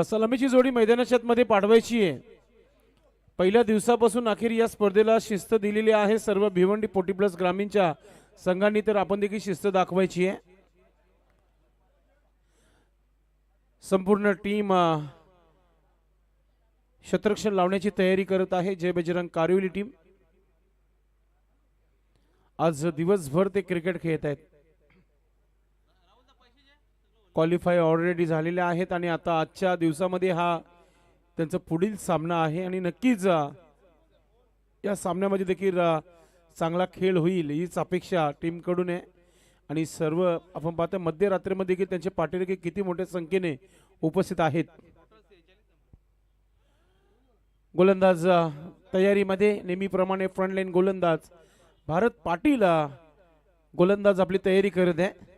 सलामीची जोडी मैदानाच्या मध्ये पाठवायची आहे. पहिल्या दिवसापासून अखेर या स्पर्धेला शिस्त दिलेली आहे सर्व भिवंडी पोटी प्लस ग्रामीणच्या संघांनी, तर आपण देखील शिस्त दाखवायची आहे. संपूर्ण टीम शतरक्षण लावण्याची तयारी करत आहे. जय बजरंग कारिवली टीम आज दिवसभर ते क्रिकेट खेळत आहेत. क्वालिफाय ऑलरेडी झालेले आहेत आणि आता आजच्या दिवसामध्ये हा त्यांचा पुढील सामना आहे आणि नक्कीच या सामन्यामध्ये देखील चांगला खेळ होईल हीच अपेक्षा टीम कडून आहे. आणि सर्व आपण पाहतो मध्यरात्रीमध्ये देखील त्यांचे पाठीराखे किती मोठ्या संख्येने उपस्थित आहेत. गोलंदाज तयारीमध्ये नेहमीप्रमाणे फ्रंटलाईन गोलंदाज भारत पाटील गोलंदाज आपली तयारी करत आहे.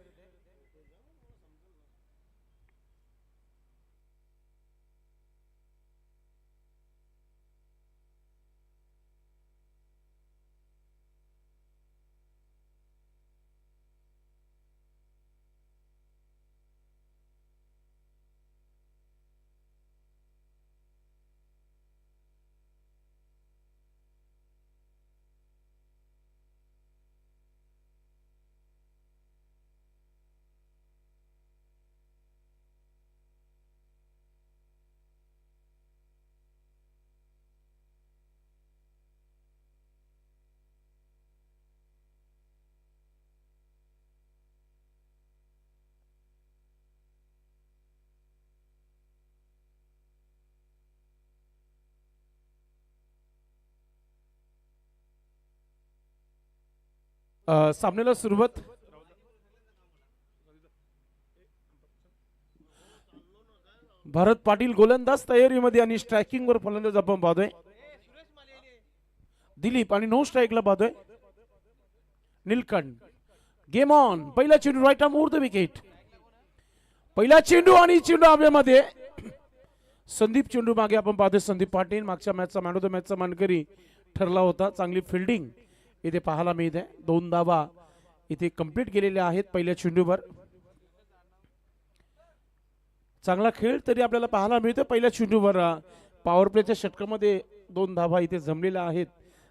सामन्याला सुरुवात भारत पाटील गोलंदाज तयारीमध्ये आणि स्ट्रायकिंग वर फलंदाज आपण पाहतोय दिलीप आणि नो स्ट्राईकला पाहतोय नीलकंठ. Game on. पहिला चेंडू right arm over the wicket. पहिला चेंडू आणि चेंडू हवेमध्ये. संदीप चेंडू मागे आपण पाहतोय संदीप पाटील मागच्या मॅचचा मॅन ऑफ द मॅचचा मानकरी ठरला होता. चांगली फिल्डिंग इथे पाहायला मिळते. 2 धावा इथे कंप्लीट केलेल्या आहेत पहिल्या चेंडूवर. चांगला खेळ तरी आपल्याला पाहायला मिळतो पहिल्या चेंडूवर. पॉवर प्लेच्या षटकामध्ये 2 धावा इथे जमलेल्या आहेत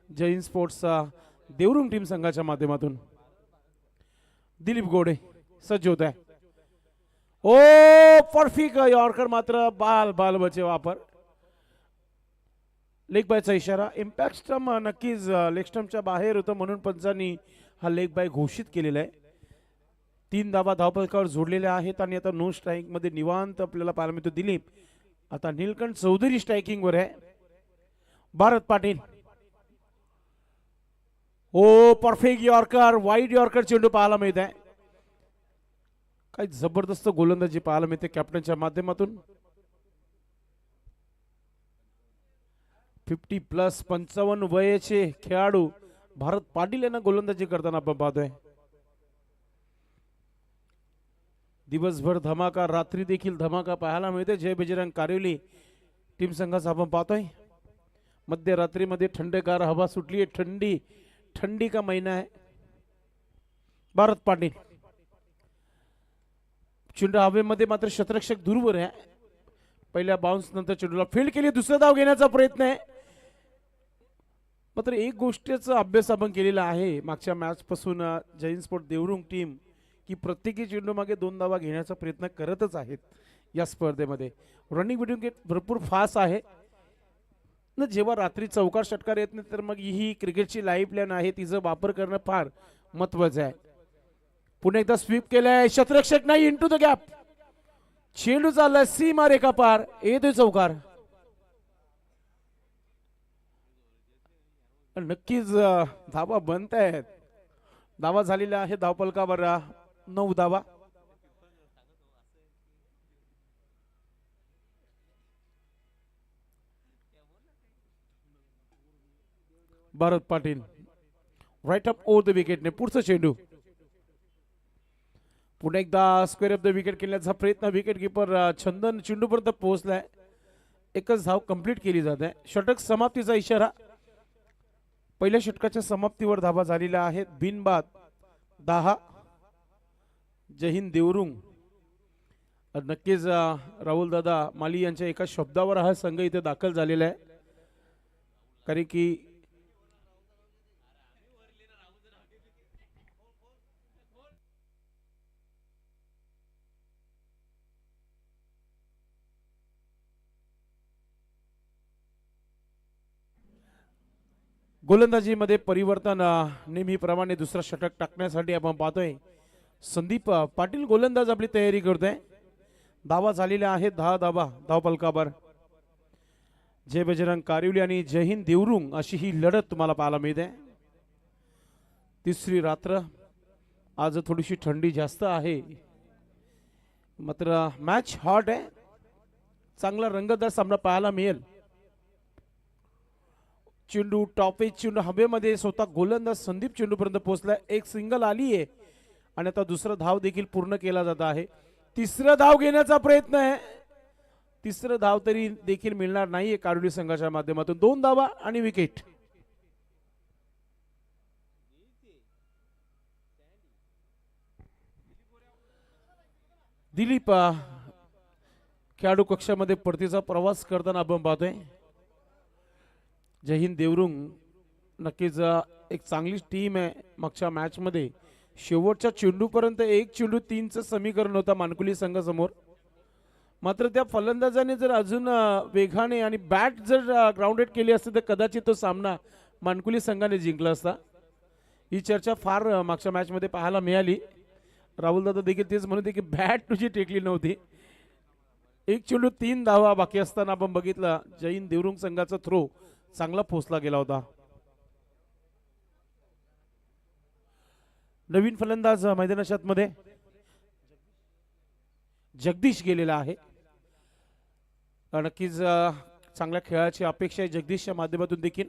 जैन स्पोर्ट्सचा देवरुंग टीम संघाच्या माध्यमातून. दिलीप गोडे सज्ज होत आहे. ओ परफेक्ट यॉर्कर मात्र बाल बचे वापर. लेग बायचा इशारा. इम्पॅक्ट स्टंप नक्कीच लेग स्टंपच्या बाहेर होतं म्हणून पंचांनी हा लेग बाय घोषित केलेला आहे. 3 धावा धावपलकावर जोडलेल्या आहेत आणि आता नो स्ट्राईक मध्ये निवांत आपल्याला पाहायला मिळतो दिलीप. आता नीलकंठ चौधरी स्ट्रायकिंग वर आहे. भारत पाटील ओ परफेक्ट यॉर्कर वाईड यॉर्कर चेंडू पाहायला मिळत आहे. काही जबरदस्त गोलंदाजी पाहायला मिळते कॅप्टनच्या माध्यमातून. 50+ 55 वयाचे खेळाडू भारत पाटील यांना गोलंदाजी करताना आपण पाहतोय. दिवसभर धमाका रात्री देखील धमाका पाहायला मिळते. जय बजरंग कारिवली टीम संघाचा आपण पाहतोय. मध्यरात्रीमध्ये थंडगार हवा सुटली आहे. ठंडी का महिना आहे. भारत पाटील चेंडू हवेमध्ये मात्र शतरक्षक दूरवर आहे. पहिल्या बाउन्स नंतर चेंडूला फील्ड केली. दुसरा धाव घेण्याचा प्रयत्न आहे. मात्र एक गोष्टीचा अभ्यास आपण केलेला आहे मागच्या मॅच पासून जैन स्पोर्ट देवरुंग टीम की प्रत्येकी चेंडू मागे 2 धावा घेण्याचा प्रयत्न करतच आहेत या स्पर्धेमध्ये. रनिंग बिटवीन भरपूर फास्ट आहे ना. जेव्हा रात्री चौकार षटकार येत नाही तर मग ही क्रिकेटची लाईफ प्लॅन आहे तिचा वापर करणं फार महत्वाचं आहे. पुन्हा एकदा स्वीप केलाय. शतरक्षक नाही. Into the gap. चेंडू चाललाय सीमा रेखा पार. येतोय चौकार. नक्कीच धावा बनत आहेत. धावा झालेल्या आहे धावपलकावर 9 धावा. Bharat Patil right up over the wicket ने पुढचा चेंडू. पुन्हा एकदा स्क्वेअर ऑफ द विकेट खेळण्याचा प्रयत्न विकेट किपर चंदन चेंडूपर्यंत पोहोचलाय. एकच धाव कंप्लीट केली जात आहे. षटक समाप्तीचा इशारा. पहिल्या षटकाच्या समाप्तीवर धावा झालेल्या आहेत. बिनबाद 10. जय हिंद देवरुंग. नक्कीच राहुल दादा माली यांच्या एका शब्दावर हा संघ इथे दाखल झालेला आहे. कारण की गोलंदाजीमध्ये परिवर्तन नेहमीप्रमाणे दुसरा षटक टाकण्यासाठी आपण पाहतोय. संदीप पाटील गोलंदाज आपली तयारी करतोय. धावा झालेल्या आहेत 10 धावा धावपलकावर. जय बजरंग कारिवली आणि जय हिंद देवरुंग अशी ही लढत तुम्हाला पाहायला मिळते. तिसरी रात्र. आज थोडीशी थंडी जास्त आहे मात्र मॅच हॉट आहे. चांगला रंगतदार सामना पाहायला मिळेल. चेंडू टॉपेज चेंडू हवेमध्ये स्वतः गोलंदाज संदीप चेंडूपर्यंत पोहोचलाय. एक सिंगल आली आहे आणि आता दुसरा धाव देखील पूर्ण केला जात आहे. तिसरा धाव घेण्याचा प्रयत्न आहे. तिसरं धाव तरी देखील मिळणार नाहीये कारुली संघाच्या माध्यमातून. 2 धावा आणि विकेट. दिलीप खेळाडू कक्षामध्ये परतीचा प्रवास करताना आपण पाहतोय. जय हिंद देवरुंग नक्कीच एक चांगली टीम आहे. मागच्या मॅच मध्ये शेवटच्या चेंडूपर्यंत एक चेंडू 3चं समीकरण होता मानकुली संघासमोर. मात्र त्या फलंदाजाने जर अजून वेगाने आणि बॅट जर ग्राउंडेड केली असते तर कदाचित तो सामना मानकुली संघाने जिंकला असता. ही चर्चा फार मागच्या मॅच मध्ये पाहायला मिळाली. राहुल दादा देखील तेच म्हणते की बॅट तुझी टेकली नव्हती. एक चेंडू 3 धावा बाकी असताना आपण बघितलं जय हिंद देवरुंग संघाचा थ्रो चांगला पोचला गेला होता. नवीन फलंदाज मैदानात मध्ये जगदीश गेलेला आहे. नक्कीच चांगल्या खेळाची अपेक्षा आहे जगदीशच्या माध्यमातून देखील.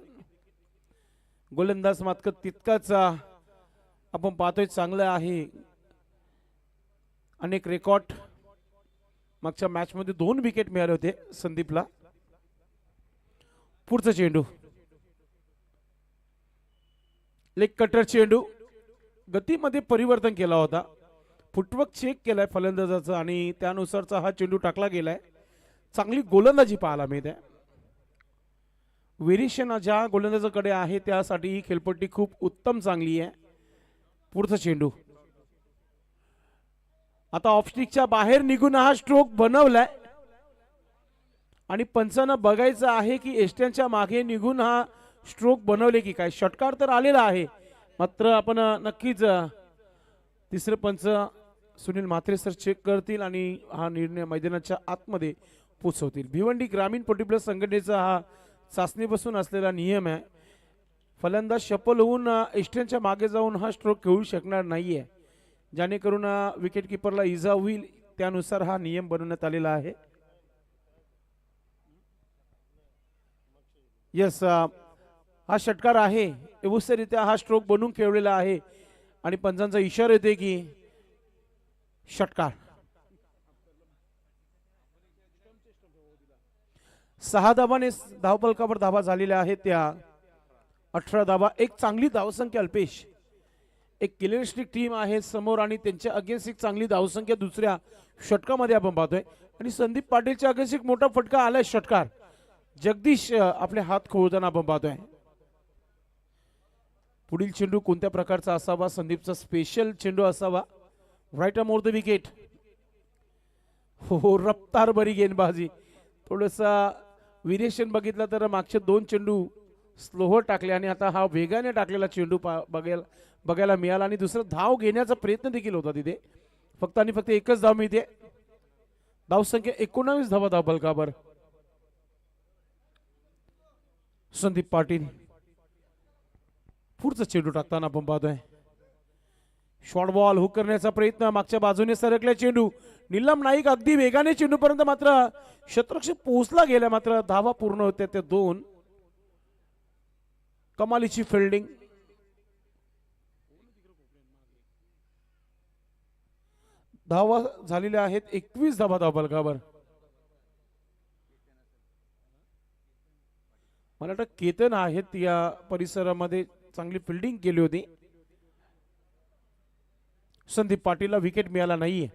गोलंदाज मात्र तितकाच आपण पाहतोय चांगलं आहे. अनेक रेकॉर्ड. मागच्या मॅच मध्ये 2 विकेट मिळाले होते संदीपला. पुढचा चेंडू लेग कटर चेंडू. गतीमध्ये परिवर्तन केला होता. फुटवर्क चेक केलाय फलंदाजाचा आणि त्यानुसारचा हा चेंडू टाकला गेलाय. चांगली गोलंदाजी पाहायला मिळते. व्हेरिएशन ज्या गोलंदाजाकडे आहे त्यासाठी ही खेळपट्टी खूप उत्तम चांगली आहे. पुढचा चेंडू आता ऑफस्टिकच्या बाहेर निघून हा स्ट्रोक बनवलाय आणि पंचांना बघायचं आहे की एस्ट्यांच्या मागे निघून हा स्ट्रोक बनवले की काय. षटकार तर आलेला आहे मात्र आपण नक्कीच तिसरे पंच सुनील म्हात्रे सर चेक करतील आणि हा निर्णय मैदानाच्या आतमध्ये पोचवतील. भिवंडी ग्रामीण पर्टिक्युलर संघटनेचा हा चाचणी बसून असलेला नियम आहे. फलंदाज शफल होऊन एस्ट्यांच्या मागे जाऊन हा स्ट्रोक खेळू शकणार नाहीये जेणेकरून विकेट किपरला इजा होईल. त्यानुसार हा नियम बनवण्यात आलेला आहे. यस हा षटकार आहे. व्यवस्थितरित्या हा स्ट्रोक बनवून खेळलेला आहे आणि पंचांचा इशारा येते की षटकार. 6 धावाने धावपलकावर धावा झालेल्या आहेत त्या 18 धावा. एक चांगली धावसंख्या अल्पेश. एक क्लिअरिस्टिक टीम आहे समोर आणि त्यांच्या अगेन्स्ट एक चांगली धावसंख्या दुसऱ्या षटकामध्ये आपण पाहतोय आणि संदीप पाटीलच्या अगेन्स्ट एक मोठा फटका आलाय. षटकार. जगदीश आपले हात खोळताना आपण पाहतोय. पुढील चेंडू कोणत्या प्रकारचा असावा. संदीपचा स्पेशल चेंडू असावा. Right arm over the wicket. हो रफ्तार बरी गेंदबाजी. थोडंसा व्हेरिएशन बघितलं तर मागचे 2 चेंडू स्लोवर टाकले आणि आता हा वेगाने टाकलेला चेंडू बघायला मिळाला आणि दुसरा धाव घेण्याचा प्रयत्न देखील होता तिथे. फक्त आणि फक्त एकच धाव मिळते. धावसंख्या 19 धावा धावपलकावर. संदीप पाटील पुढचा चेंडू टाकताना आपण पाहतोय. शॉर्ट बॉल हुक करण्याचा प्रयत्न. मागच्या बाजूने सरकला चेंडू. निलम नाईक अगदी वेगाने चेंडूपर्यंत मात्र शतरक्षक पोहोचला गेला मात्र धावा पूर्ण होत्या त्या 2. कमालीची फिल्डिंग. धावा झालेल्या आहेत 21 धावा धावफलकावर. मला वाटतं केतन आहेत या परिसरामध्ये चांगली फिल्डिंग केली होती. संदीप पाटीलला विकेट मिळाला नाहीये.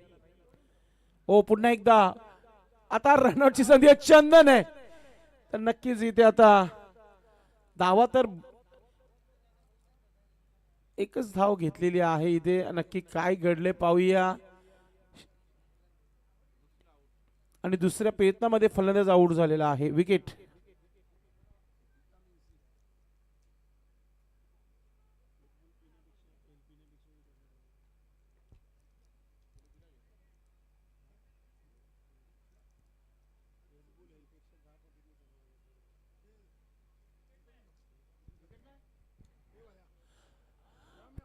ओ पुन्हा एकदा आता रनआउटची संधी चंदन आहे तर नक्कीच इथे आता धावा तर एकच धाव घेतलेली आहे. इथे नक्की काय घडले पाहूया. आणि दुसऱ्या प्रयत्नामध्ये फलंदाज आउट झालेला आहे. विकेट.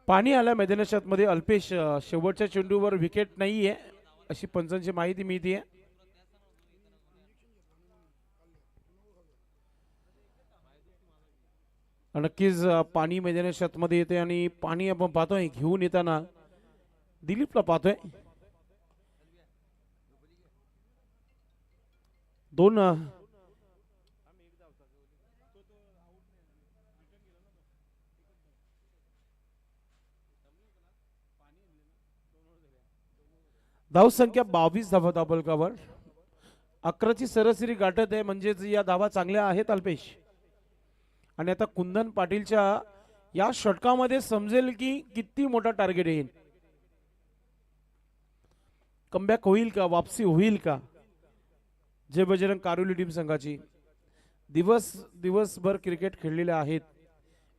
पाणी आलं मैदानाच्या मध्ये. अल्पेश शेवटच्या चेंडूवर विकेट नाहीये अशी पंचांची माहिती मिळते. नक्कीच पाणी मैदानाच्या मध्ये येते आणि पाणी आपण पाहतोय घेऊन येताना दिलीपला पाहतोय. दोन धाव संख्या 22 धावा धावफलकावर. 11ची सरासरी गाठत आहे म्हणजेच या धावा चांगल्या आहेत अल्पेश. आणि आता कुंदन पाटीलच्या या षटकामध्ये समजेल की किती मोठा टार्गेट येईल. कमबॅक होईल का, वापसी होईल का जय बजरंग कारोली टीम संघाची. दिवसभर क्रिकेट खेळलेले आहेत.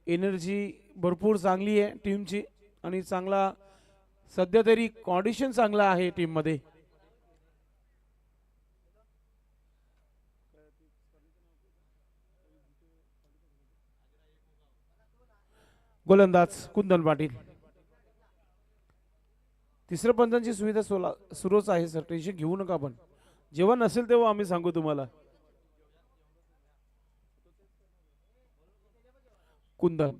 एनर्जी भरपूर चांगली आहे टीमची आणि चांगला सध्या तरी कंडिशन चांगला आहे टीम मध्ये. गोलंदाज कुंदन पाटील. तिसऱ्या पंचांची सुविधा सुरूच आहे सर, टेन्शन घेऊ नका. आपण जेव्हा नसेल तेव्हा आम्ही सांगू तुम्हाला. कुंदन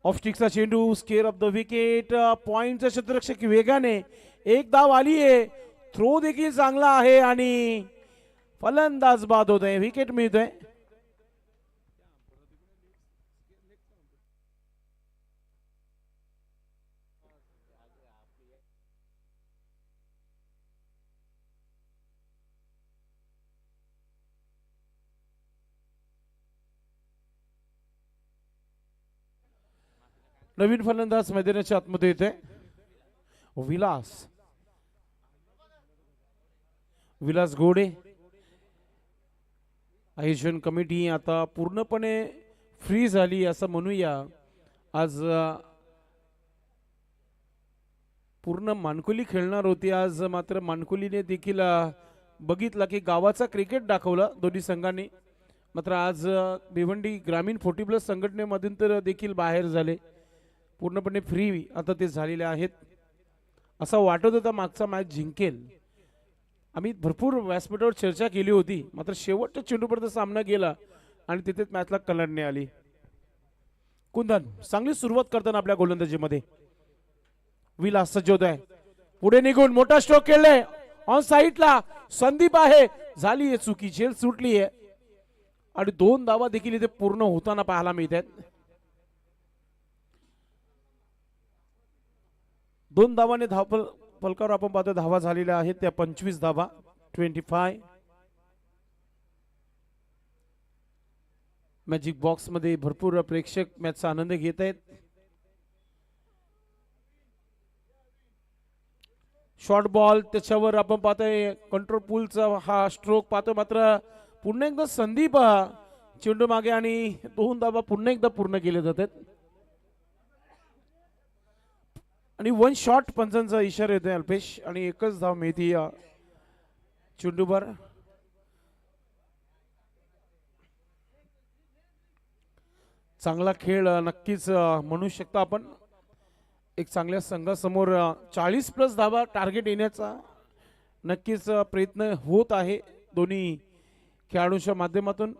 ऑफ स्टिकचा चेंडू स्केअर ऑफ द विकेट. पॉइंटचा क्षेत्ररक्षक वेगाने एक धाव आली आहे. थ्रो देखील चांगला आहे आणि फलंदाज बाद होत आहे. विकेट मिळतोय. नवीन फलंदाज मैदानाच्या आतमध्ये येते. विलास घोडे. आयोजन कमिटी आता पूर्णपणे फ्री झाली असं म्हणूया. आज पूर्ण मानकुली खेळणार होती आज, मात्र मानकुलीने देखील बघितला की गावाचा क्रिकेट दाखवला दोन्ही संघांनी. मात्र आज भिवंडी ग्रामीण 40+ संघटनेमधून तर देखील बाहेर झाले. पूर्णपणे फ्री आता ते झालेले आहेत. असं वाटत होता मागचा मॅच जिंकेल. आम्ही भरपूर व्यासपीठावर चर्चा केली होती, मात्र शेवटच्या चेंडूपर्यंत सामना गेला आणि तिथेच मॅचला कलाटणी आली. कुंदन चांगली सुरुवात करताना आपल्या गोलंदाजीमध्ये. विलास सज्ज होत आहे. पुढे निघून मोठा स्ट्रोक खेळलाय ऑन साईडला. संदीप आहे. झाली आहे चुकी, झेल सुटली आहे आणि 2 धावा देखील इथे पूर्ण होताना पाहायला मिळतात. 2 धावाने फलकावर आपण पाहतो धावा झालेल्या आहेत त्या 25 धावा. 25. मॅजिक बॉक्स मध्ये भरपूर प्रेक्षक मॅचचा आनंद घेत आहेत. शॉर्ट बॉल त्याच्यावर आपण पाहतोय कंट्रोल पूलचा हा स्ट्रोक पाहतोय. मात्र पुन्हा एकदा संदीप चेंडू मागे आणि 2 धावा पुन्हा एकदा पूर्ण केले जातात आणि 1 शॉट पंचांचा इशारा येतोय अल्पेश आणि एकच धाव मिळते या चेंडूवर. चांगला खेळ नक्कीच म्हणू शकता आपण. एक चांगल्या संघासमोर 40+ धावा टार्गेट येण्याचा नक्कीच प्रयत्न होत आहे दोन्ही खेळाडूंच्या माध्यमातून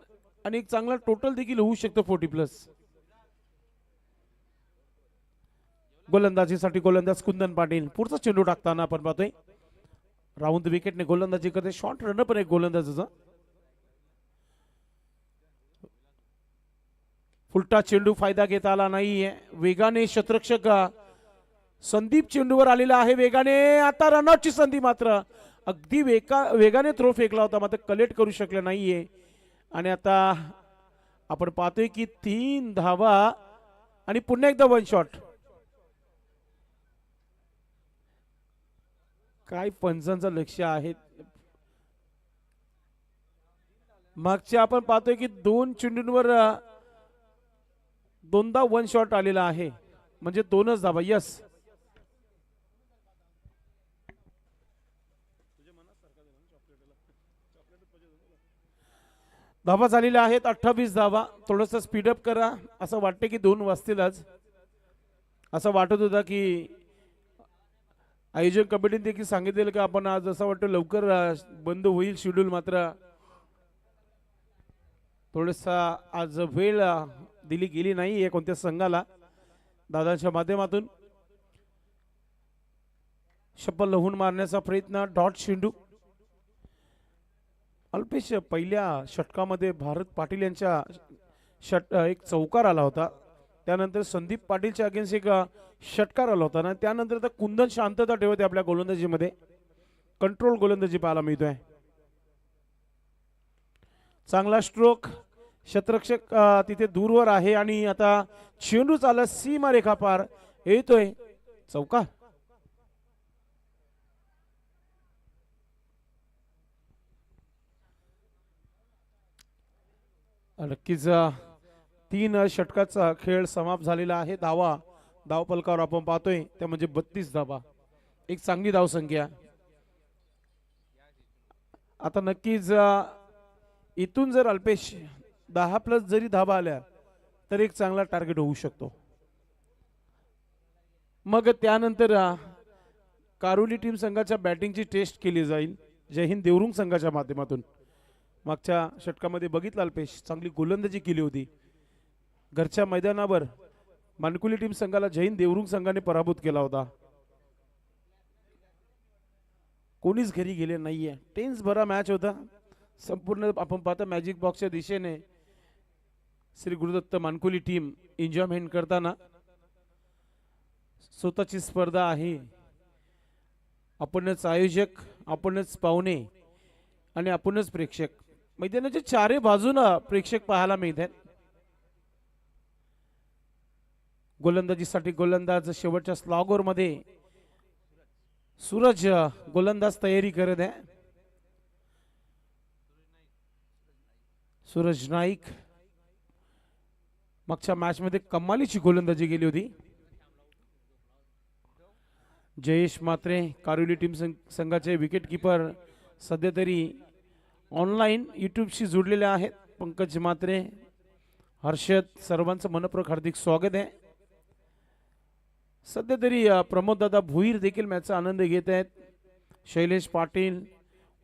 आणि एक चांगला टोटल देखील होऊ शकतो 40+. गोलंदाजीसाठी गोलंदाज कुंदन पाटील पुढचा चेंडू टाकताना आपण पाहतोय राऊंड विकेटने गोलंदाजी करते. शॉर्ट रन पण एक गोलंदाजाचा. फुलटा चेंडू फायदा घेता आला नाहीये. वेगाने शतरक्षक संदीप चेंडूवर आलेला आहे. वेगाने आता रनआउटची संधी मात्र अगदी वेगाने थ्रो फेकला होता मात्र कलेक्ट करू शकले नाहीये. आणि आता आपण पाहतोय की 3 धावा आणि पुन्हा एकदा वन शॉट. काय पंचांचं लक्ष आहे. मागच्या आपण पाहतोय की 2 चेंडूंवर दोनदा वन शॉट आलेला आहे म्हणजे 2च धावा. यस धावा झालेल्या आहेत 28 धावा. थोडस स्पीडअप करा असं वाटते की 2 वाजतीलच. असं वाटत होतं की आयोजक कमिटीने देखील सांगितलेलं की आपण आज असं वाटतं लवकर बंद होईल शेड्यूल मात्र थोडसा आज वेळ दिली गेली नाही कोणत्या संघाला. दादांच्या माध्यमातून शपल लहून मारण्याचा प्रयत्न. डॉट चेंडू अल्पेश पहिल्या षटकामध्ये भारत पाटील यांच्या एक चौकार आला होता. त्यानंतर संदीप पाटीलच्या अगेन्स्ट एक षटकार आला होता ना. त्यानंतर आता कुंदन शांतता ठेवते आपल्या गोलंदाजीमध्ये. कंट्रोल गोलंदाजी पाहायला मिळतोय. चांगला स्ट्रोक. शतरक्षक तिथे दूरवर आहे आणि आता चेंडू चालला सीमा रेखा पार येतोय. चौकार. नक्कीच 3 षटकाचा खेळ समाप्त झालेला आहे. धावपलकावर आपण पाहतोय त्या म्हणजे 32 धावा. एक चांगली धावसंख्या. आता नक्कीच इथून जर अल्पेश 10+ जरी धावा आल्या तर एक चांगला टार्गेट होऊ शकतो. मग त्यानंतर कारुली टीम संघाच्या बॅटिंगची टेस्ट केली जाईल जय हिंद देवरुंग संघाच्या माध्यमातून. मागच्या षटकामध्ये बघितलं अल्पेश चांगली गोलंदाजी केली होती. घरच्या मैदानावर मानकुली टीम संघाला जय हिंद देवरुंग संघाने पराभूत केला होता. कोणीच घरी गेले नाहीये. टेन्स भरा मॅच होता संपूर्ण. आपण पाहता मॅजिक बॉक्सच्या दिशेने श्री गुरुदत्त मानकुली टीम एन्जॉयमेंट करताना. स्वतःची स्पर्धा आहे. आपणच आयोजक, आपणच पाहुणे आणि आपणच प्रेक्षक. मैदानाच्या चारही बाजूला प्रेक्षक पाहायला मिळतात. गोलंदाजीसाठी गोलंदाज शेवटच्या स्लॉगर मध्ये सूरज गोलंदाज तयारी करत आहे. सूरज नाईक मागच्या मॅच मध्ये कमालीची गोलंदाजी केली होती. जयेश मात्रे कारुली टीम संघाचे विकेट कीपर सध्या तरी ऑनलाईन यूट्यूबशी जोडलेले आहेत. पंकज मात्रे, हर्षद सर्वांचं मनपूर्वक हार्दिक स्वागत आहे. सध्या तरी प्रमोद दादा भुईर देखील मॅचचा आनंद घेत आहेत. शैलेश पाटील,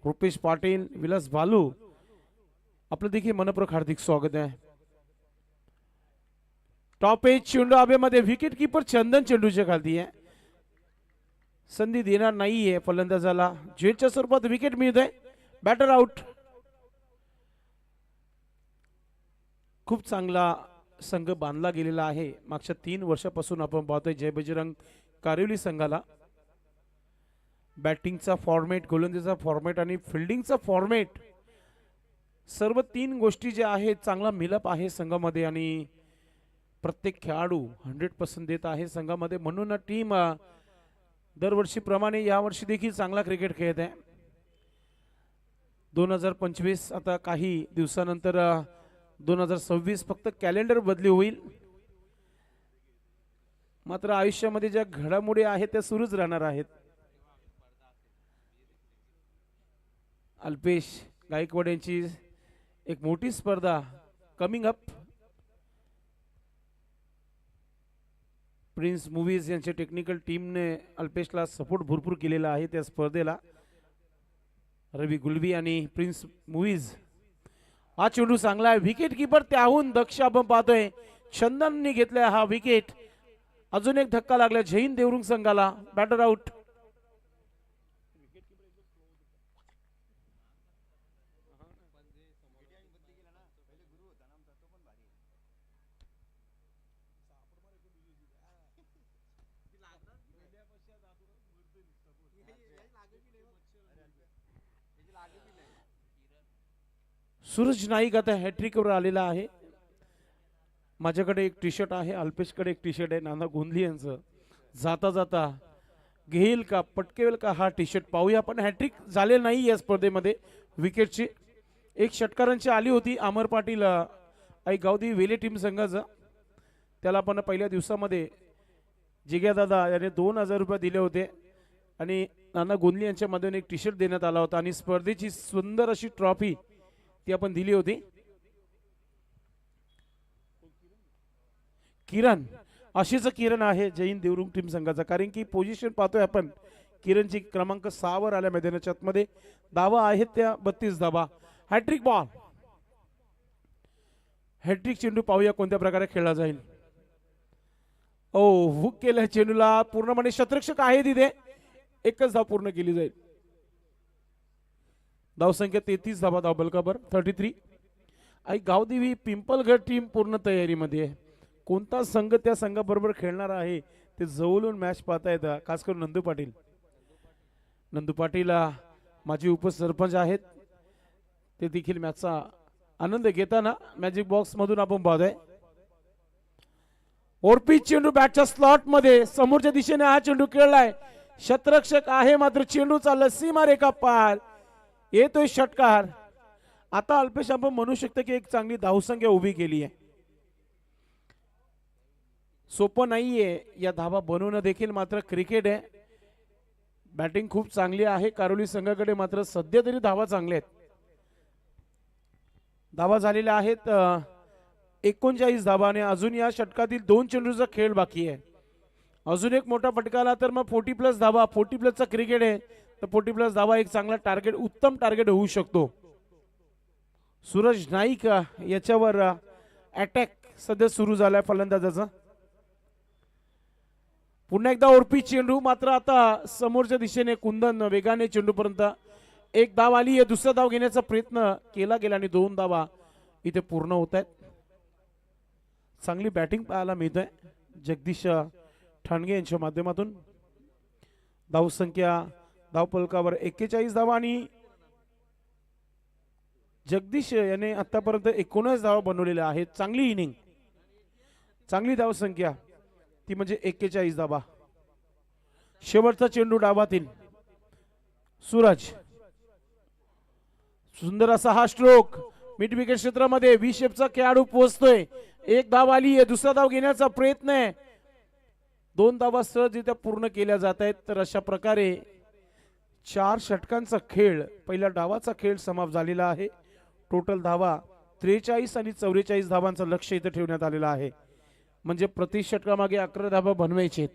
रुपेश पाटील, विलास बालू आपलं देखील मनपूर्वक हार्दिक स्वागत आहे. टॉप एज चेंडू हवेमध्ये. विकेट कीपर चंदन चेंडूच्या खाली आहे. संधी देणार नाहीये फलंदाजाला. झेलच्या स्वरूपात विकेट मिळत आहे. Batter out. खूप चांगला संघ बांधला गेलेला आहे. मागच्या 3 वर्षापासून आपण पाहतोय जय बजरंग कारिवली संघाला बॅटिंगचा फॉर्मॅट, गोलंदाजीचा फॉर्मॅट आणि फिल्डिंगचा फॉर्मॅट सर्व 3 गोष्टी ज्या आहेत चांगला मिलप आहे संघामध्ये आणि प्रत्येक खेळाडू 100% देत आहे संघामध्ये. म्हणून टीम दरवर्षीप्रमाणे यावर्षी देखील चांगला क्रिकेट खेळत आहे. 2025 आता काही दिवसानंतर 2026 फक्त कॅलेंडर बदली होईल. मात्र आयुष्यामध्ये ज्या घडामोडी आहेत त्या सुरूच राहणार आहेत. अल्पेश गायकवाड यांची एक मोठी स्पर्धा कमिंग अप. प्रिन्स मूवीज यांच्या टेक्निकल टीमने अल्पेशला सपोर्ट भरपूर केलेला आहे त्या स्पर्धेला. रवी गुलबी आणि प्रिन्स मूवीज. हा चेंडू चांगला आहे. विकेट कीपर त्याहून दक्ष आपण पाहतोय चंदनने घेतलाय हा विकेट. अजून एक धक्का लागला जैन देवरुंग संघाला. Batter out. सूरज नाईक आता हॅट्रिकवर आलेला आहे. माझ्याकडे एक टी शर्ट आहे, अल्पेशकडे एक टी शर्ट आहे. नाना गोंधली यांचं जाता जाता घेईल का पटकेल का हा टी शर्ट पाहूया. पण हॅट्रिक झाले नाही या स्पर्धेमध्ये. विकेटची एक षटकारांची आली होती अमर पाटील आई गावदी वेले टीम संघाचा. त्याला पण पहिल्या दिवसामध्ये जिग्या दादा याने 2000 रुपये दिले होते आणि नाना गोंधली यांच्या मधून एक टी शर्ट देण्यात आला होता आणि स्पर्धेची सुंदर अशी ट्रॉफी ती आपण दिली होती. किरण अशीच किरण आहे जैन देवरुंग टीम संघाचा. कारण की पोझिशन पाहतोय आपण किरणची क्रमांक 6 वर आल्या मैदानाच्या आतमध्ये. धावा आहेत त्या 32 धावा. Hat trick ball. हॅट्रिक चेंडू पाहूया कोणत्या प्रकारे खेळला जाईल. ओ हुक केलं चेंडूला पूर्णपणे शतरक्षक आहे तिथे. एकच धाव पूर्ण केली जाईल. धावसंख्या 33 धावा. धाव बलकाबर 33. आई गावदेवी पिंपलगड टीम पूर्ण तयारीमध्ये आहे. कोणता संघ त्या संघाबरोबर खेळणार आहे ते जवळून मॅच पाहता येतं. खास करून नंदू पाटील. नंदू पाटील माझे उपसरपंच आहेत. ते देखील मॅचचा आनंद घेताना मॅजिक बॉक्स मधून आपण पाहतोय. ओरपी चेंडू बॅटच्या स्लॉट मध्ये समोरच्या दिशेने हा चेंडू खेळलाय. शतरक्षक आहे मात्र चेंडू चालला सीमारेखा पार. येतोय षटकार. आता अल्पेश आपण म्हणू शकतो की एक चांगली धावसंख्या उभी केली आहे. सोपं नाहीये या धावा बनवणं देखील. मात्र क्रिकेट आहे. बॅटिंग खूप चांगली आहे कारोली संघाकडे. मात्र सध्या तरी धावा चांगल्या आहेत. धावा झालेल्या आहेत 39 धावाने. अजून या षटकातील 2 चेंडूचा खेळ बाकी आहे. अजून एक मोठा फटका आला तर मग 40+ धावा. 40+चा क्रिकेट आहे तर 40+ धावा एक चांगला टार्गेट, उत्तम टार्गेट होऊ शकतो. सूरज नाईक याच्यावर अटॅक सध्या सुरू झालाय फलंदाजाचा. पुन्हा एकदा ओरपी चेंडू. मात्र आता समोरच्या दिशेने कुंदन वेगाने चेंडूपर्यंत. एक धाव आली आहे. दुसरा धाव घेण्याचा प्रयत्न केला गेला आणि 2 धावा इथे पूर्ण होत आहेत. चांगली बॅटिंग पाहायला मिळत आहे जगदीश ठाणगे यांच्या माध्यमातून. धावसंख्या धावपलकावर 41 धावा आणि जगदीश याने आतापर्यंत 19 धावा बनवलेल्या आहेत. चांगली इनिंग, चांगली धावसंख्या ती म्हणजे 41 धावा. शेवटचा चेंडू डावातील सूरज. सुंदर असा हा स्ट्रोक मिड विकेट क्षेत्रामध्ये. व्ही शेपचा खेळाडू पोहोचतोय. एक धाव आली आहे. दुसरा धाव घेण्याचा प्रयत्न आहे. 2 धावा सहजरित्या पूर्ण केल्या जात आहेत. तर अशा प्रकारे 4 षटकांचा खेळ, पहिल्या डावाचा खेळ समाप्त झालेला आहे. टोटल धावा 43 आणि 44 धावांचं लक्ष इथे ठेवण्यात आलेलं आहे. म्हणजे प्रति षटकामागे 11 धावा बनवायचे.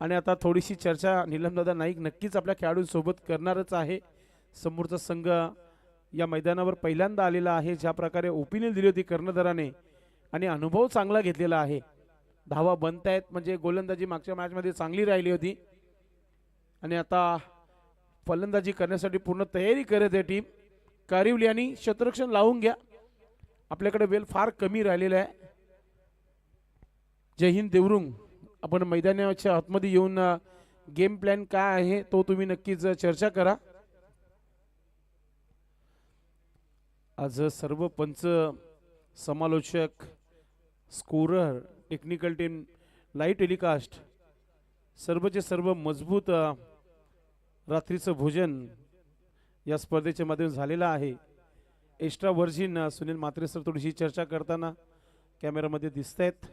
आणि आता थोडीशी चर्चा नीलमदादा नाईक नक्कीच आपल्या खेळाडूंसोबत करणारच आहे. समोरचा संघ या मैदानावर पहिल्यांदा आलेला आहे. ज्या प्रकारे ओपिनियन दिली होती कर्णधाराने आणि अनुभव चांगला घेतलेला आहे. धावा बनतायत म्हणजे गोलंदाजी मागच्या मॅचमध्ये चांगली राहिली होती आणि आता फलंदाजी करण्यासाठी पूर्ण तयारी करत आहे टीम. कारिवली आणि शतरक्षण लावून घ्या. आपल्याकडे वेळ फार कमी राहिलेला आहे. जय हिंद देवरुंग. आपण मैदानाच्या आतमध्ये येऊन गेम प्लॅन काय आहे तो तुम्ही नक्कीच चर्चा करा. आज सर्व पंच, समालोचक, scorer, technical team, live telecast सर्वचे सर्व मजबूत रात्रीचं भोजन या स्पर्धेच्या माध्यमातून झालेलं आहे. Extra virgin Sunil Mhatre sir थोडीशी चर्चा करताना कॅमेरामध्ये दिसत आहेत.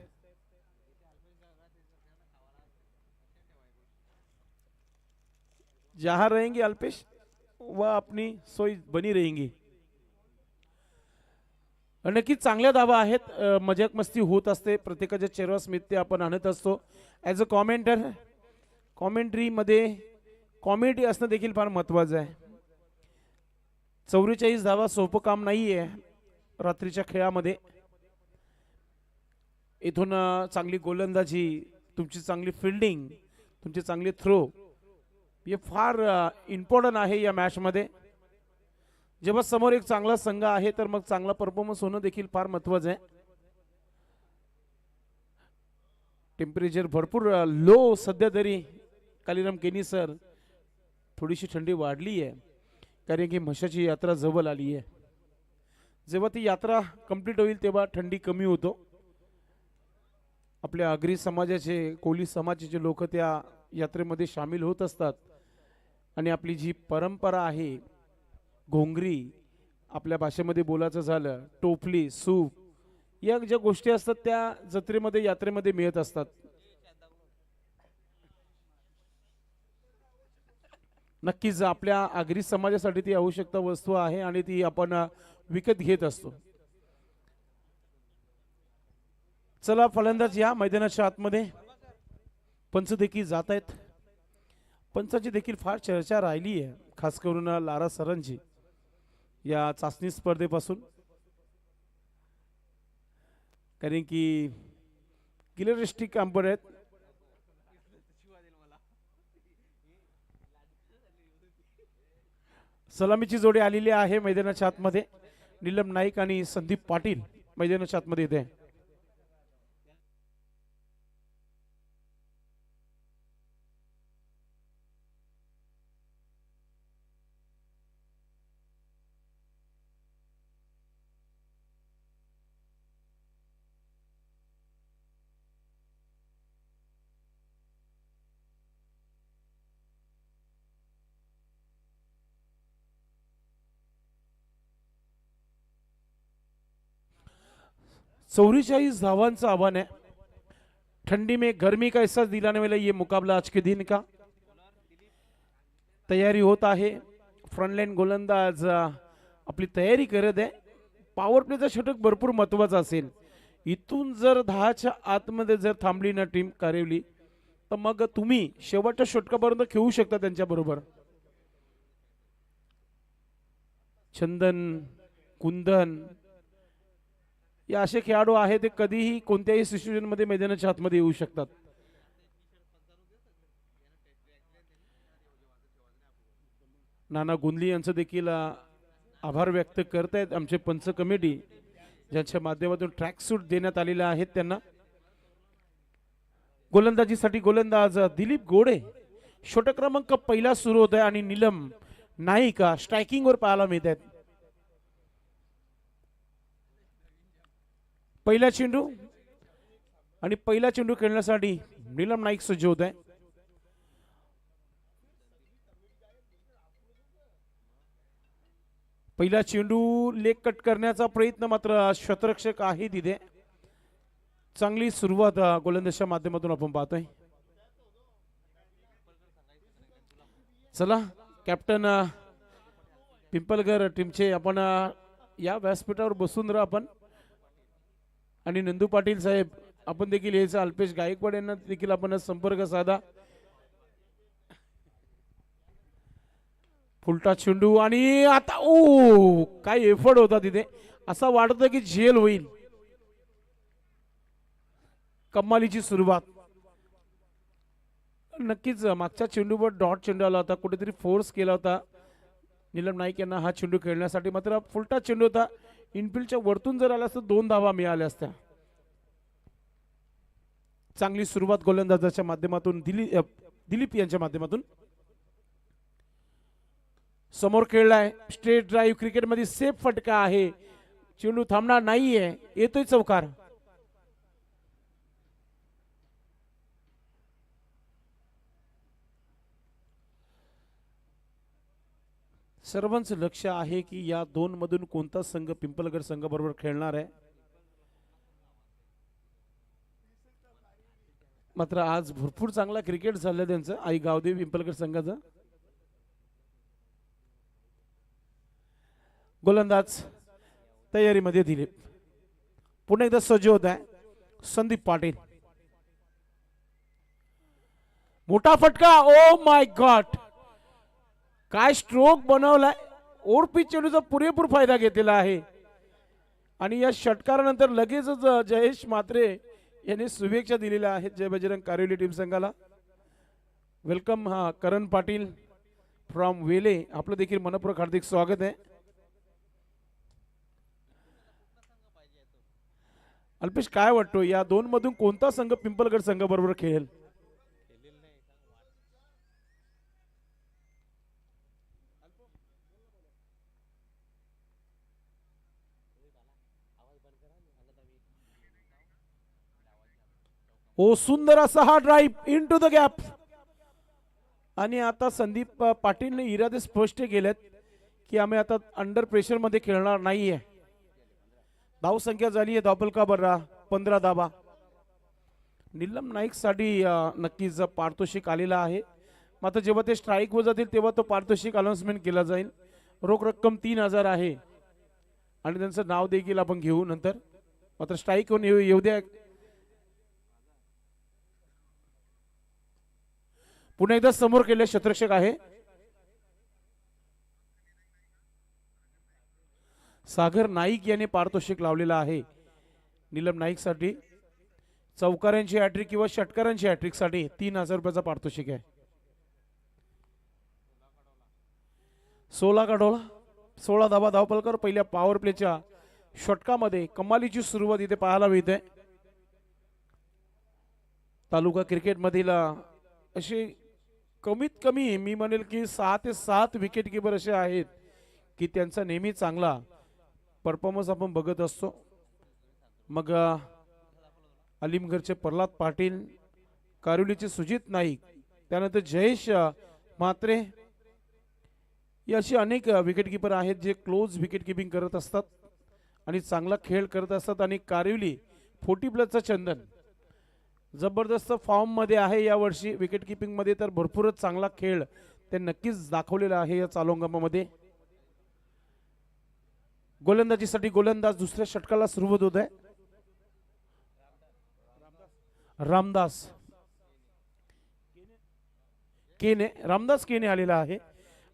जहां रहेंगे अल्पेश वह अपनी सोय बनी रहेंगी. नक्कीच चांगल्या धावा आहेत. मजाक मस्ती होत असते. प्रत्येकाच्या चेहऱ्यावर स्मित आपण आणत असतो. ॲज अ कॉमेंटर, कॉमेंट्रीमध्ये कॉमेडी असणं देखील फार महत्त्वाचं आहे. 44 धावा सोपं काम नाही आहे रात्रीच्या खेळामध्ये. इथून चांगली गोलंदाजी, तुमची चांगली फिल्डिंग, तुमची चांगली थ्रो हे फार इम्पॉर्टंट आहे या मॅचमध्ये. जेव्हा समोर एक चांगला संघ आहे तर मग चांगला परफॉर्मन्स होणं देखील फार महत्त्वाचं आहे. टेम्परेचर भरपूर लो सध्या तरी. कालीराम केनी सर, थोडीशी थंडी वाढली आहे कारण की म्हशाची यात्रा जवळ आली आहे. जेव्हा ती यात्रा कंप्लीट होईल तेव्हा थंडी कमी होतो. आपल्या आगरी समाजाचे, कोळी समाजाचे लोक त्या यात्रेमध्ये सामील होत असतात आणि आपली जी परंपरा आहे, घोंगरी, आपल्या भाषेमध्ये बोलायचं झालं टोपली, सूप, या ज्या गोष्टी असतात त्या जत्रेमध्ये, यात्रेमध्ये मिळत असतात. नक्कीच आपल्या आगरी समाजासाठी ती आवश्यकता वस्तू आहे आणि ती आपण विकत घेत असतो. चला फलंदाज या मैदानाच्या आतमध्ये. पंच देखील जात आहेत. पंचाची देखील फार चर्चा राहिली आहे, खास करून लारा सरांची या चाचणी स्पर्धेपासून, कारण की किलरिस्टिक अंपर आहेत. सलामीची जोडी आलेली आहे मैदानाच्या आतमध्ये. नीलम नाईक आणि संदीप पाटील मैदानाच्या आतमध्ये येते. चौवेचाळीस धावांचं आव्हान है. ठंडी में गर्मी का एहसास दिलाने वाला ये मुकाबला आज के दिन का. तयारी होत आहे. फ्रंटलाईन गोलंदाज आपली तयारी करत आहे. पॉवर प्लेचा षटक भरपूर महत्वाचा असेल. इथून जर 10च्या आतमध्ये जर थांबली ना टीम कारेवली तर मग तुम्ही शेवटच्या षटकापर्यंत खेळू शकता त्यांच्या बरोबर. चंदन, कुंदन या असे खेळाडू आहेत, ते कधीही कोणत्याही सिच्युएशन मध्ये मैदानाच्या आतमध्ये येऊ शकतात. नाना गुंदली यांचं देखील आभार व्यक्त करतायत आमचे पंच कमिटी, ज्यांच्या माध्यमातून ट्रॅक सूट देण्यात आलेले आहेत त्यांना. गोलंदाजीसाठी गोलंदाज दिलीप गोडे, षटक क्रमांक पहिला सुरू होत आहे आणि नीलम नाईक स्ट्रायकिंग वर पाहायला मिळत आहेत. पहिला चेंडू आणि पहिला चेंडू खेळण्यासाठी नीलम नाईक सज्ज होत आहे. पहिला चेंडू लेग कट करण्याचा प्रयत्न मात्र क्षेत्ररक्षक आहे तिथे. चांगली सुरुवात गोलंदाजीच्या माध्यमातून आपण पाहतोय. चला कॅप्टन पिंपलगर टीमचे आपण या व्यासपीठावर बसून राहा आपण. आणि नंदू पाटील साहेब आपण देखील यायचं. अल्पेश गायकवाड यांना देखील आपण संपर्क साधा. फुलटा चेंडू आणि आता ओ काय एफर्ट होता तिथे. असं वाटतं की झेल होईल. कमालीची सुरुवात. नक्कीच मागच्या चेंडूवर डॉट चेंडू आला होता, कुठेतरी फोर्स केला होता नीलम नाईक यांना हा चेंडू खेळण्यासाठी. मात्र फुलटा चेंडू होता. इनफिल्डच्या वरतून जर आला असता 2 धावा मिळाल्या असत्या. चांगली सुरुवात गोलंदाजाच्या माध्यमातून दिलीप यांच्या माध्यमातून. समोर खेळलाय स्ट्रेट ड्राईव्ह. क्रिकेटमध्ये सेफ फटका आहे. चेंडू थांबणार नाहीये. येतोय चौकार. सर्वांचं लक्ष आहे की या 2 मधून कोणता संघ पिंपलगड संघाबरोबर खेळणार आहे. मात्र आज भरपूर चांगला क्रिकेट झालं त्यांचं आई गावदेवी पिंपलगड संघाचं. गोलंदाज तयारीमध्ये दिलीप. पुन्हा एकदा सज्ज होत आहे संदीप पाटील. मोठा फटका. ओ माय गॉड, काय स्ट्रोक बनवलाय. ओरपी चेंडूचा पुरेपूर फायदा घेतलेला आहे आणि या षटकारानंतर लगेचच जयेश म्हात्रे यांनी शुभेच्छा दिलेल्या आहेत जय बजरंग कारिवली टीम संघाला. वेलकम हा करण पाटील फ्रॉम वेले, आपलं देखील मनपूर्वक हार्दिक स्वागत आहे. अल्पेश काय वाटतो या दोन मधून कोणता संघ पिंपलगड संघ बरोबर खेळेल? ओ सुंदर असा हा drive into the gap. आणि आता संदीप पाटीलने इरादे स्पष्ट केलेत की आम्ही आता अंडर प्रेशर मध्ये खेळणार नाहीये. धावसंख्या झाली आहे धावपलका बर्रा 15 धावा. नीलम नाईक साठी नक्कीच पारितोषिक आलेला आहे. मात्र जेव्हा ते स्ट्राईक वर जातील तेव्हा तो पारितोषिक अनाउन्समेंट केला जाईल. रोख रक्कम 3000 आहे आणि त्यांचं नाव देखील आपण घेऊ नंतर. मात्र स्ट्राईक होऊन येऊ द्या. पुन्हा एकदा समोर केले क्षेत्ररक्षक आहे सागर नाईक याने पारितोषिक लावलेला आहे नीलम नाईक साठी. चौकारांची हॅट्रिक किंवा षटकारांची हॅट्रिक साठी 3000 रुपयाचा पारितोषिक आहे. 16 काढोळा 16 धावा धावपलकर. पहिल्या पॉवर प्लेच्या षटकामध्ये कमालीची सुरुवात इथे पाहायला मिळते. तालुका क्रिकेट मधील असे कमीत कमी मी म्हणेल की 6 ते 7 विकेट कीपर असे आहेत की त्यांचा नेहमी चांगला परफॉर्मन्स आपण बघत असतो. मग अलीमगडचे प्रल्हाद पाटील, कारिवलीचे सुजित नाईक, त्यानंतर जयेश म्हात्रे, अशी अनेक विकेट कीपर आहेत जे क्लोज विकेट किपिंग करत असतात आणि चांगला खेळ करत असतात. आणि कारिवली 40+ चंदन जबरदस्त फॉर्म मध्ये आहे यावर्षी विकेट किपिंग मध्ये. तर भरपूरच चांगला खेळ ते नक्कीच दाखवलेला आहे या चालुंगामध्ये. गोलंदाजीसाठी गोलंदाज दुसऱ्या षटकाला सुरुवात होत आहे. रामदास केने आलेला आहे.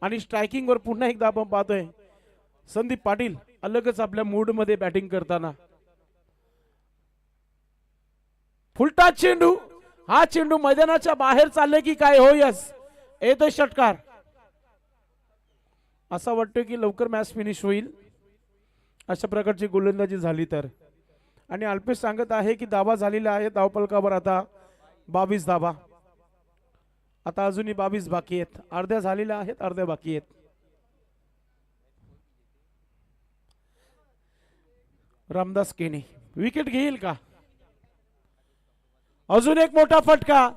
आणि स्ट्रायकिंग वर पुन्हा एकदा आपण पाहतोय संदीप पाटील अलगच आपल्या मूड मध्ये बॅटिंग करताना. फुलटा चेंडू, हा चेंडू मैदानाच्या बाहेर चालले की काय? हो यस, येतोय षटकार. असा वाटतं की लवकर मॅच फिनिश होईल अशा प्रकारची गोलंदाजी झाली तर. आणि अल्पेश सांगत आहे की धावा झालेला आहे धावपलकावर आता 22 धावा. आता अजूनही 22 बाकी आहेत. अर्ध्या झालेल्या आहेत, अर्ध्या बाकी आहेत. रामदास केने विकेट घेईल का? अजून एक मोठा फटका.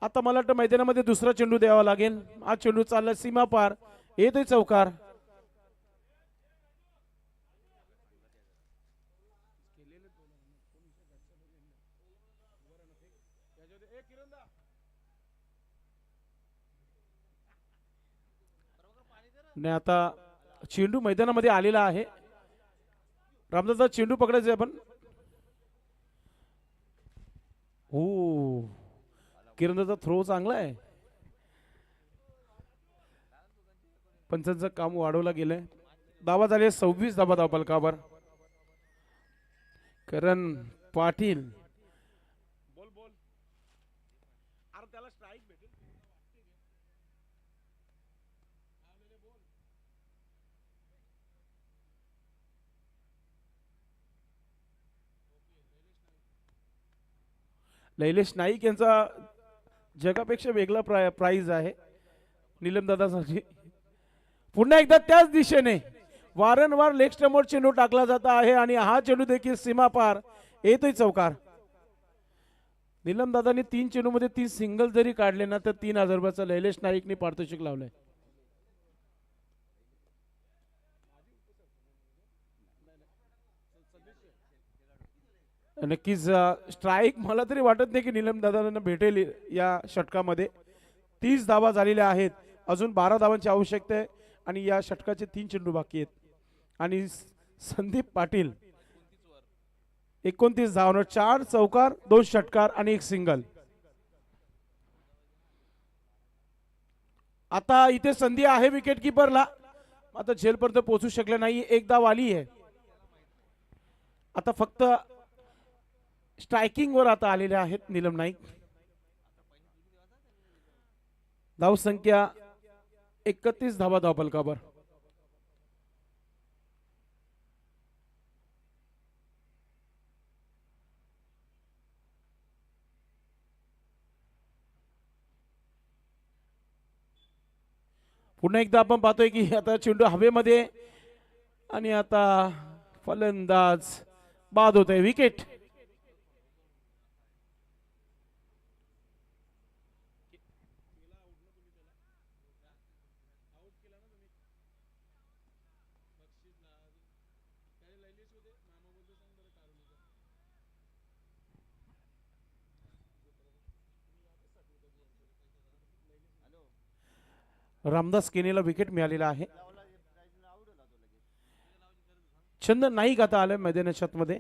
आता मला वाटतं मैदानामध्ये दुसरा चेंडू द्यावा लागेल. हा चेंडू चालला सीमा पार, येतोय चौकार. नाही आता चेंडू मैदानामध्ये आलेला आहे. रामदासचा चेंडू पकडायचा आपण. हो, किरणचा थ्रो चांगला आहे. पंचांचं काम वाढवलं गेलंय. धावा झाले 26 धावा धावपलकावर. करण पाटील लैलेश नाईक यांचा जगापेक्षा वेगळा प्राइज आहे नीलम दादासाठी. पुन्हा एकदा त्याच दिशेने वारंवार लेग स्टंपवर चेंडू टाकला जात आहे आणि हा चेंडू देखील सीमा पार, येतोय चौकार. नीलम दादांनी 3 चेंडू मध्ये 3 सिंगल जरी काढले ना तर 3000 रुपयाचा लैलेश नाईकने पारितोषिक लावलंय. नक्कीच स्ट्राईक मला तरी वाटत नाही की नीलम दादांना भेटेल या षटकामध्ये. 30 धावा झालेल्या आहेत. अजून 12 धावांची आवश्यकता आहे आणि या षटकाचे 3 चेंडू बाकी आहेत. आणि संदीप पाटील 29 धावांवर 4 चौकार, 2 षटकार आणि 1 सिंगल. आता इथे संधी आहे विकेट किपरला. आता झेलपर्यंत पोहोचू शकले नाही. एक धाव आली आहे. आता फक्त स्ट्रायकिंग वर आता आलेले आहेत नीलम नाईक. धावसंख्या 31 धावा धावफलकावर. पुन्हा एकदा आपण पाहतोय की आता चेंडू हवेमध्ये आणि आता फलंदाज बाद होत आहे. विकेट. रामदास केनेला विकेट मिळालेला आहे. चंदन नाईक आता आलं मैदानाच्या मध्ये.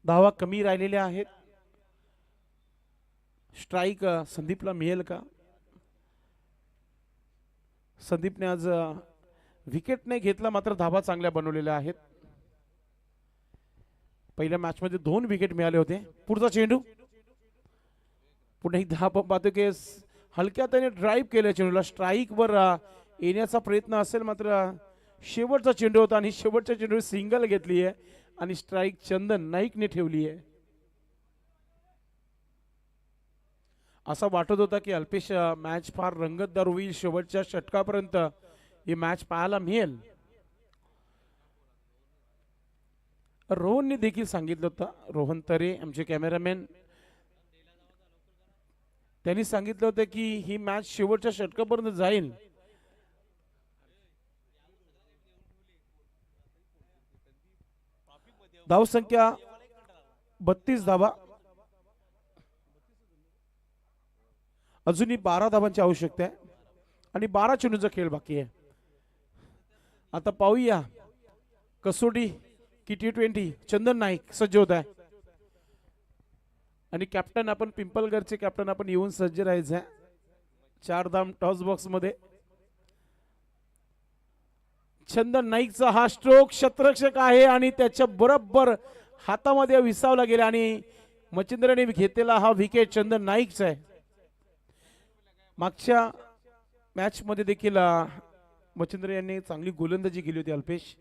धावा कमी राहिलेल्या आहेत. स्ट्राईक संदीपला मिळेल का? संदीपने आज विकेट नाही घेतला, मात्र धावा चांगल्या बनवलेल्या आहेत. पहिल्या मॅच मध्ये 2 विकेट मिळाले होते. पुढचा चेंडू पुन्हा एकदा आपण पाहतो की हलक्या त्याने ड्राईव्ह केलं चेंडूला. स्ट्राईक वर येण्याचा प्रयत्न असेल, मात्र शेवटचा चेंडू होता आणि शेवटच्या चेंडू सिंगल घेतली आहे आणि स्ट्राईक चंदन नाईकने ठेवली आहे. असं वाटत होता की अल्पेश मॅच फार रंगतदार होईल, शेवटच्या षटकापर्यंत ही मॅच पाहायला मिळेल. रोहनने देखील सांगितलं होतं, रोहन तरे आमचे कॅमेरामॅन, त्यांनी सांगितलं होतं की ही मॅच शेवटच्या षटकापर्यंत जाईल. धावसंख्या 32 धावा. अजूनही 12 धावांची आवश्यकता आहे आणि 12 चेंडूचा खेळ बाकी आहे. आता पाहूया कसोटी की T20. चंदन नाईक सज्ज होत आहे आणि कॅप्टन आपण पिंपलगडचे कॅप्टन आपण येऊन सज्ज राहायचं. 4 धाम टॉस बॉक्स मध्ये. चंदन नाईकचा हा स्ट्रोक शतरक्षक आहे आणि त्याच्या बरोबर हातामध्ये विसावला गेला आणि मच्छिंद्रने घेतलेला हा विकेट चंदन नाईकचा आहे. मागच्या मॅच मध्ये देखील मच्छिंद्र यांनी चांगली गोलंदाजी केली होती अल्पेश.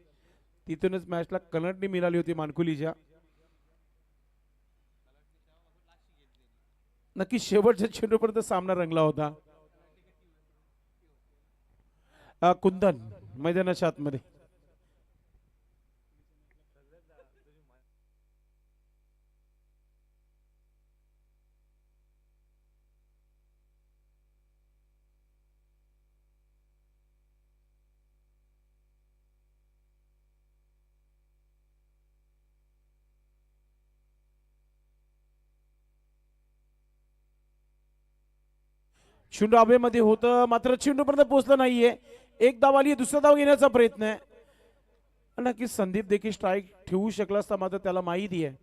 तिथूनच मॅचला कलटणी मिळाली होती मानकुलीच्या. नक्की शेवटच्या चेंडूपर्यंत सामना रंगला होता. कुंदन मैदानाच्या आतमध्ये. चेंडू हवेमध्ये होतं, मात्र चेंडूपर्यंत पोहोचलं नाहीये. एक धाव आली, दुसरा धाव घेण्याचा प्रयत्न आहे. नक्कीच संदीप देखील स्ट्राईक ठेवू शकला असता, मात्र त्याला माहिती आहे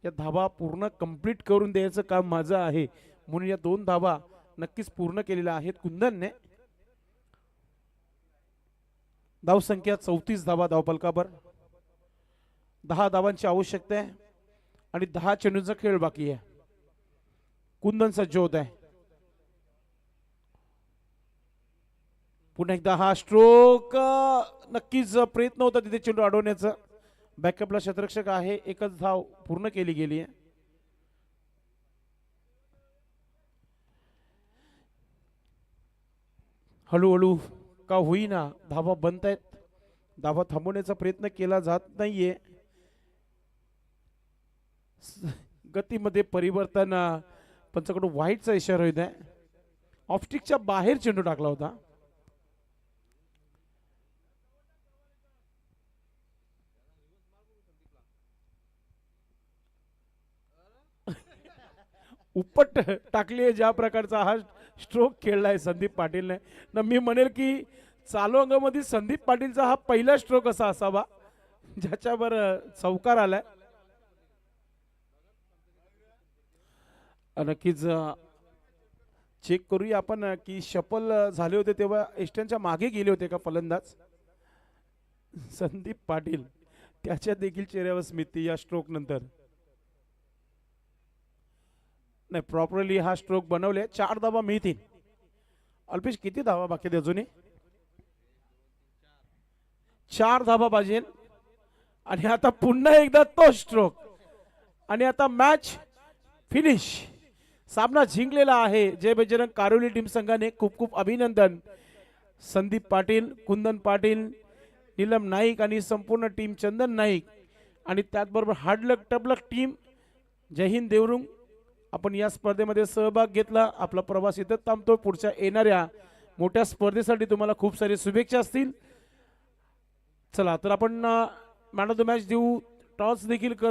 या धावा पूर्ण कंप्लीट करून द्यायचं काम माझं आहे, म्हणून या 2 धावा नक्कीच पूर्ण केलेल्या आहेत कुंदनने. धावसंख्या 34 धावा धावफलकावर. 10 धावांची आवश्यकता आहे आणि 10 चेंडूंचा खेळ बाकी आहे. कुंदन सज्ज होत आहे. पुन्हा एकदा हा स्ट्रोक. नक्कीच प्रयत्न होता तिथे चेंडू अडवण्याचा. बॅकअपला शतरक्षक आहे. एकच धाव पूर्ण केली गेली आहे. हळूहळू का होईना धावा बनतायत. धावा थांबवण्याचा प्रयत्न केला जात नाहीये. गतीमध्ये परिवर्तन. पंचाकडून वाईटचा इशारा होत आहे. ऑफस्टिकच्या बाहेर चेंडू टाकला होता. उपट टाकली ज्या प्रकारचा हा स्ट्रोक खेळलाय संदीप पाटीलने. ना मी म्हणेल की चालू अंगामध्ये संदीप पाटीलचा हा पहिला स्ट्रोक असा असावा ज्याच्यावर चौकार आलाय. नक्कीच चेक करूया आपण की शफल झाले होते तेव्हा एस्टनच्या मागे गेले होते का फलंदाज. संदीप पाटील त्याच्या देखील चेहऱ्यावर स्मिती या स्ट्रोक नंतर. नाही, प्रॉपरली हा स्ट्रोक बनवले. 4 धावा मिळतील. अल्पेश किती धावा बाकी आहेत अजूनही? 4 धावा पाहिजे. आणि आता पुन्हा एकदा तो स्ट्रोक आणि आता मॅच फिनिश. सामना जिंकलेला आहे जय बजरंग कारोली टीम संघाने. खूप खूप अभिनंदन संदीप पाटील, कुंदन पाटील, नीलम नाईक आणि संपूर्ण टीम, चंदन नाईक आणि त्याचबरोबर हार्डलक टबलक टीम. जय हिंद देवरुंग. आपण या स्पर्धेमध्ये सहभाग घेतला. आपला प्रवास इथं थांबतो. पुढच्या येणाऱ्या मोठ्या स्पर्धेसाठी तुम्हाला खूप सारी शुभेच्छा असतील. चला तर आपण मॅन ऑफ द मॅच देऊ. टॉस देखील कर